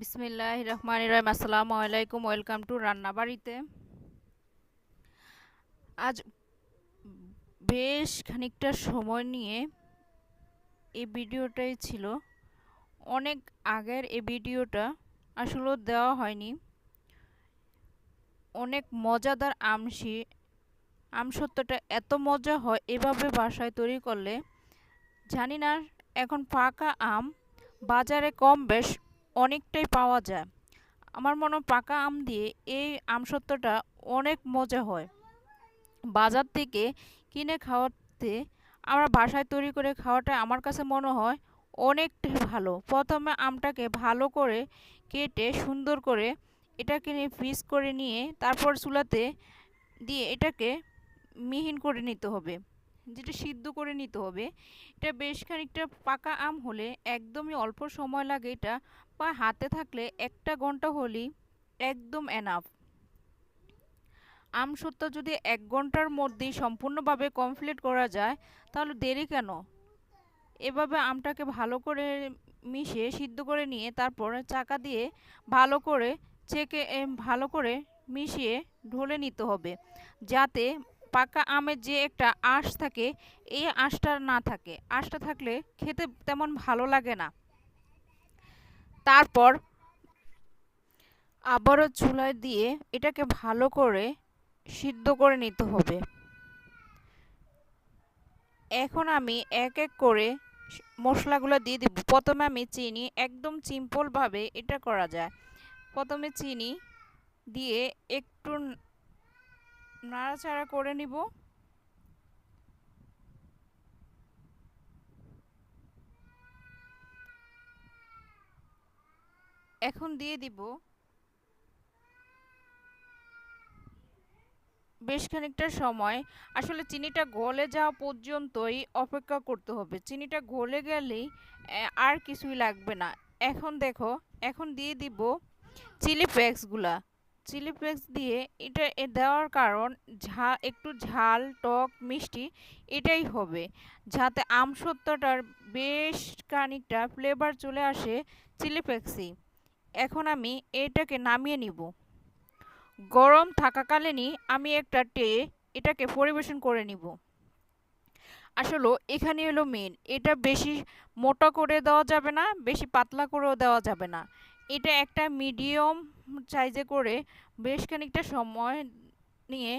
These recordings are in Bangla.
বিসমিল্লাহির রহমানির রহিম। আসসালামু আলাইকুম। ওয়েলকাম টু রান্নাবাড়িতে। আজ বেশ খানিকটা সময় নিয়ে এই ভিডিওটাই ছিল। অনেক আগের এই ভিডিওটা আসলে দেওয়া হয়নি। অনেক মজাদার আমসত্ত্বটা এত মজা হয় এভাবে বাসায় তৈরি করলে। জানি না, এখন পাকা আম বাজারে কম বেশ অনেকটাই পাওয়া যায়। আমার মনে হয় পাকা আম দিয়ে এই আমসত্ত্বটা অনেক মজা হয়। বাজার থেকে কিনে খাওয়াতে আমরা বাসায় তৈরি করে খাওয়াটা আমার কাছে মনে হয় অনেকটাই ভালো। প্রথমে আমটাকে ভালো করে কেটে সুন্দর করে এটাকে নিয়ে পিস করে নিয়ে তারপর চুলাতে দিয়ে এটাকে মিহিন করে নিতে হবে, যেটা সিদ্ধ করে নিতে হবে। এটা বেশ খানিকটা পাকা আম হলে একদমই অল্প সময় লাগে। এটা বা হাতে থাকলে 1 ঘন্টা হলেই একদম এনাফ। আমসত্ত্ব যদি 1 ঘন্টার মধ্যেই সম্পূর্ণভাবে কমপ্লিট করা যায় তাহলে দেরি কেন? এভাবে আমটাকে ভালো করে মিশিয়ে সিদ্ধ করে নিয়ে তারপর চাকা দিয়ে ভালো করে ভালো করে মিশিয়ে ঢলে নিতে হবে, যাতে পাকা আমের যে একটা আঁশ থাকে এই আঁশটা না থাকে। আঁশটা থাকলে খেতে তেমন ভালো লাগে না। তারপর আবারও চুলায় দিয়ে এটাকে ভালো করে সিদ্ধ করে নিতে হবে। এখন আমি এক এক করে মশলাগুলো দিয়ে দিব। প্রথমে আমি চিনি, একদম সিম্পলভাবে এটা করা যায়। প্রথমে চিনি দিয়ে একটু নাড়াচাড়া করে নিব। এখন দিয়ে দিব বেশ খানিকটা সময়। আসলে চিনিটা গলে যাওয়া পর্যন্তই অপেক্ষা করতে হবে। চিনিটা গলে গেলেই আর কিছুই লাগবে না। এখন দেখো, এখন দিয়ে দিব চিলি ফ্লেক্সগুলা। চিলি ফ্লেক্স দিয়ে এটা দেওয়ার কারণ একটু ঝাল টক মিষ্টি এটাই হবে, যাতে আমসত্ত্বটার বেশ খানিকটা ফ্লেভার চলে আসে চিলি ফ্লেক্সে। এখন আমি এটাকে নামিয়ে নিব। গরম থাকাকালীনই আমি একটা এটাকে পরিবেশন করে নিব। আসলে এখানে হলো মেন, এটা বেশি মোটা করে দেওয়া যাবে না, বেশি পাতলা করেও দেওয়া যাবে না। এটা একটা মিডিয়াম সাইজে করে বেশ খানিকটা সময় নিয়ে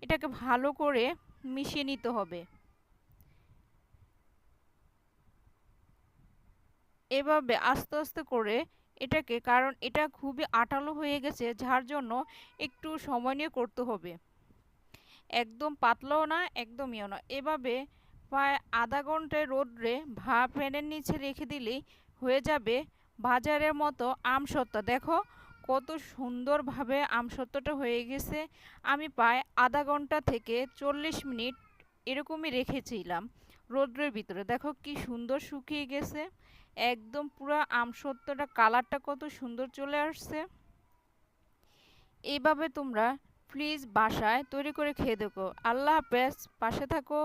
এটাকে ভালো করে মিশিয়ে নিতে হবে। এভাবে আস্তে আস্তে করে এটাকে, কারণ এটা খুবই আঠালো হয়ে গেছে যার জন্য একটু সময় নিয়ে করতে হবে। একদম পাতলাও না, একদম ইয়েও না। এভাবে প্রায় আধা ঘন্টায় রোদ্রে ফ্যানের নিচে রেখে দিলেই হয়ে যাবে বাজারের মতো আমসত্ত্ব। দেখো কত সুন্দরভাবে আমসত্ত্বটা হয়ে গেছে। আমি প্রায় আধা ঘন্টা থেকে 40 মিনিট এরকমই রেখেছিলাম রোদ্রের ভিতরে। দেখো কি সুন্দর শুকিয়ে গেছে। একদম পুরো আমসত্ত্বটা কালারটা কত সুন্দর চলে আসছে। এইভাবে তোমরা প্লিজ বাসায় তৈরি করে খেয়ে দেখো। আল্লাহ হাফেজ, পাশে থাকো।